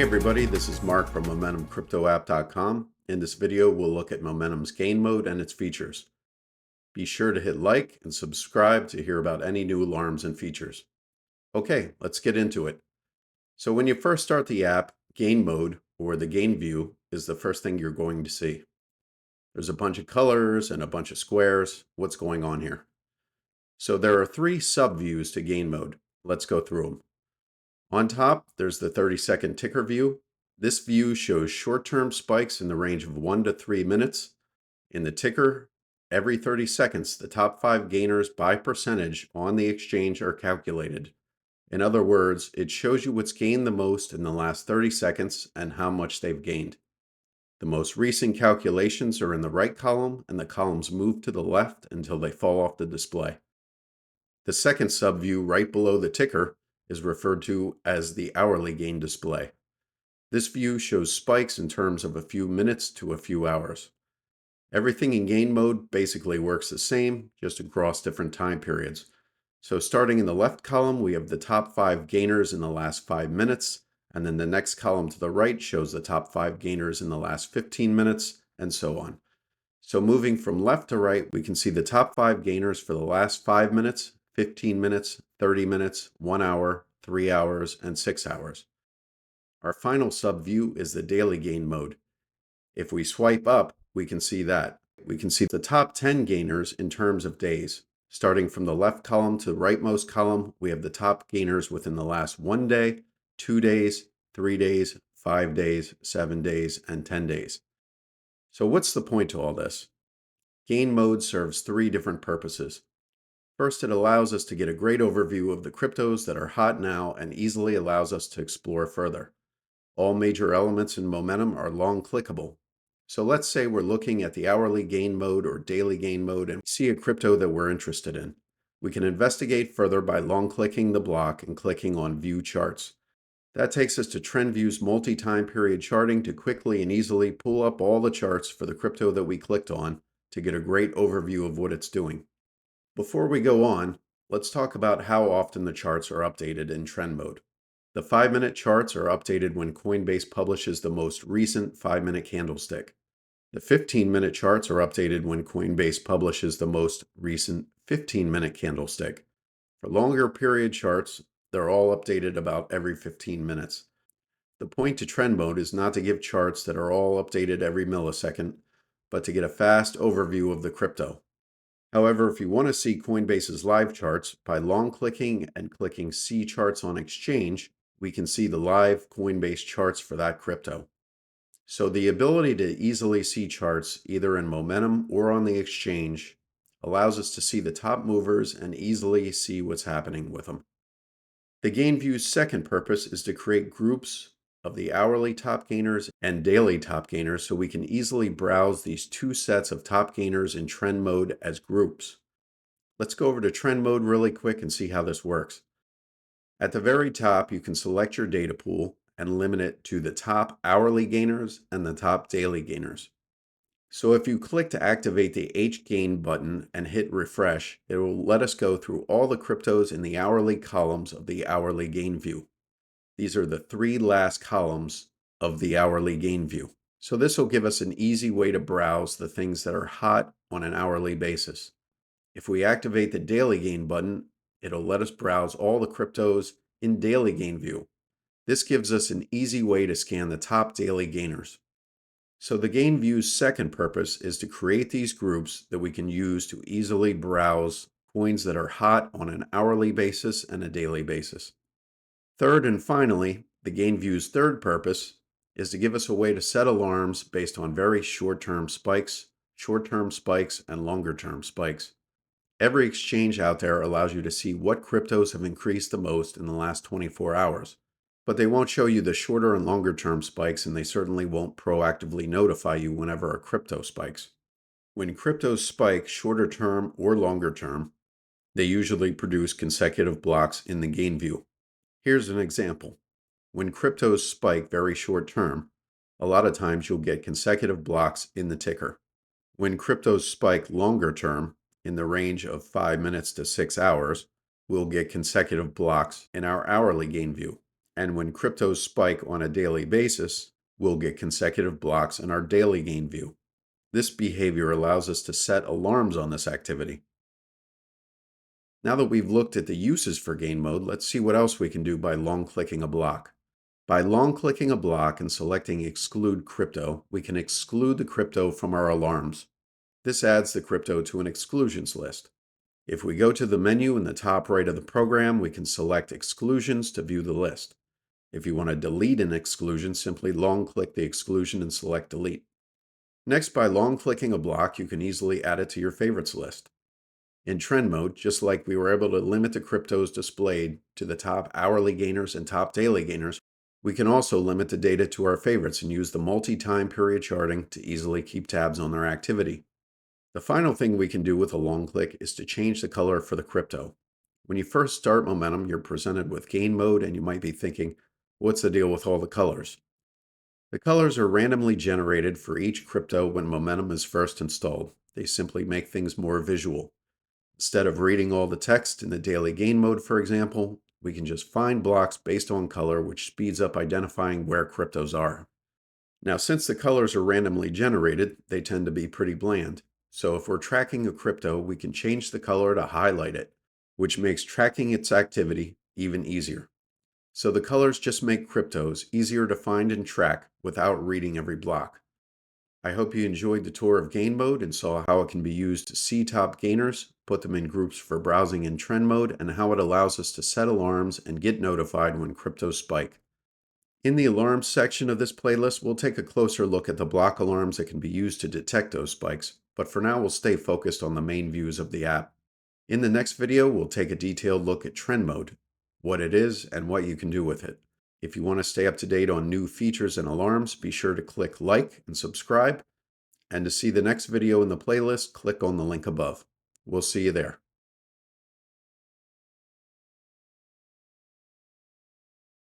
Hey everybody, this is Mark from MomentumCryptoApp.com. In this video, we'll look at Momentum's gain mode and its features. Be sure to hit like and subscribe to hear about any new alarms and features. Okay, let's get into it. So when you first start the app, gain mode, or the gain view, is the first thing you're going to see. There's a bunch of colors and a bunch of squares. What's going on here? So there are three sub-views to gain mode. Let's go through them. On top, there's the 30-second ticker view. This view shows short-term spikes in the range of 1 to 3 minutes. In the ticker, every 30 seconds, the top 5 gainers by percentage on the exchange are calculated. In other words, it shows you what's gained the most in the last 30 seconds and how much they've gained. The most recent calculations are in the right column, and the columns move to the left until they fall off the display. The second subview right below the ticker is referred to as the hourly gain display. This view shows spikes in terms of a few minutes to a few hours. Everything in gain mode basically works the same, just across different time periods. So starting in the left column, we have the top 5 gainers in the last 5 minutes, and then the next column to the right shows the top 5 gainers in the last 15 minutes, and so on. So moving from left to right, we can see the top 5 gainers for the last 5 minutes, 15 minutes, 30 minutes, 1 hour, 3 hours, and 6 hours. Our final subview is the daily gain mode. If we swipe up, we can see that. We can see the top 10 gainers in terms of days. Starting from the left column to the rightmost column, we have the top gainers within the last 1 day, 2 days, 3 days, 5 days, 7 days, and 10 days. So what's the point to all this? Gain mode serves 3 different purposes. First, it allows us to get a great overview of the cryptos that are hot now and easily allows us to explore further. All major elements in Momentum are long clickable. So let's say we're looking at the hourly gain mode or daily gain mode and see a crypto that we're interested in. We can investigate further by long clicking the block and clicking on View Charts. That takes us to TrendView's multi-time period charting to quickly and easily pull up all the charts for the crypto that we clicked on to get a great overview of what it's doing. Before we go on, let's talk about how often the charts are updated in trend mode. The 5-minute charts are updated when Coinbase publishes the most recent 5-minute candlestick. The 15-minute charts are updated when Coinbase publishes the most recent 15-minute candlestick. For longer period charts, they're all updated about every 15 minutes. The point to trend mode is not to give charts that are all updated every millisecond, but to get a fast overview of the crypto. However, if you want to see Coinbase's live charts, by long clicking and clicking See Charts on Exchange, we can see the live Coinbase charts for that crypto. So the ability to easily see charts either in Momentum or on the exchange allows us to see the top movers and easily see what's happening with them. The gain view's second purpose is to create groups of the hourly top gainers and daily top gainers so we can easily browse these two sets of top gainers in trend mode as groups. Let's go over to trend mode really quick and see how this works. At the very top, you can select your data pool and limit it to the top hourly gainers and the top daily gainers. So if you click to activate the HGain button and hit refresh, it will let us go through all the cryptos in the hourly columns of the hourly gain view. These are the 3 last columns of the hourly gain view. So this will give us an easy way to browse the things that are hot on an hourly basis. If we activate the daily gain button, it'll let us browse all the cryptos in daily gain view. This gives us an easy way to scan the top daily gainers. So the gain view's second purpose is to create these groups that we can use to easily browse coins that are hot on an hourly basis and a daily basis. Third and finally, the gain view's third purpose is to give us a way to set alarms based on very short-term spikes, and longer-term spikes. Every exchange out there allows you to see what cryptos have increased the most in the last 24 hours. But they won't show you the shorter and longer term spikes, and they certainly won't proactively notify you whenever a crypto spikes. When cryptos spike shorter term or longer term, they usually produce consecutive blocks in the gain view. Here's an example. When cryptos spike very short term, a lot of times you'll get consecutive blocks in the ticker. When cryptos spike longer term, in the range of 5 minutes to 6 hours, we'll get consecutive blocks in our hourly gain view. And when cryptos spike on a daily basis, we'll get consecutive blocks in our daily gain view. This behavior allows us to set alarms on this activity. Now that we've looked at the uses for gain mode, let's see what else we can do by long-clicking a block. By long-clicking a block and selecting Exclude Crypto, we can exclude the crypto from our alarms. This adds the crypto to an exclusions list. If we go to the menu in the top right of the program, we can select Exclusions to view the list. If you want to delete an exclusion, simply long-click the exclusion and select Delete. Next, by long-clicking a block, you can easily add it to your favorites list. In trend mode, just like we were able to limit the cryptos displayed to the top hourly gainers and top daily gainers, we can also limit the data to our favorites and use the multi-time period charting to easily keep tabs on their activity. The final thing we can do with a long click is to change the color for the crypto. When you first start Momentum, you're presented with gain mode and you might be thinking, what's the deal with all the colors? The colors are randomly generated for each crypto when Momentum is first installed. They simply make things more visual. Instead of reading all the text in the daily gain mode, for example, we can just find blocks based on color, which speeds up identifying where cryptos are. Now, since the colors are randomly generated, they tend to be pretty bland. So if we're tracking a crypto, we can change the color to highlight it, which makes tracking its activity even easier. So the colors just make cryptos easier to find and track without reading every block. I hope you enjoyed the tour of gain mode and saw how it can be used to see top gainers, put them in groups for browsing in trend mode, and how it allows us to set alarms and get notified when cryptos spike. In the alarms section of this playlist, we'll take a closer look at the block alarms that can be used to detect those spikes, but for now we'll stay focused on the main views of the app. In the next video, we'll take a detailed look at trend mode, what it is, and what you can do with it. If you want to stay up to date on new features and alarms, be sure to click like and subscribe. And to see the next video in the playlist, click on the link above. We'll see you there.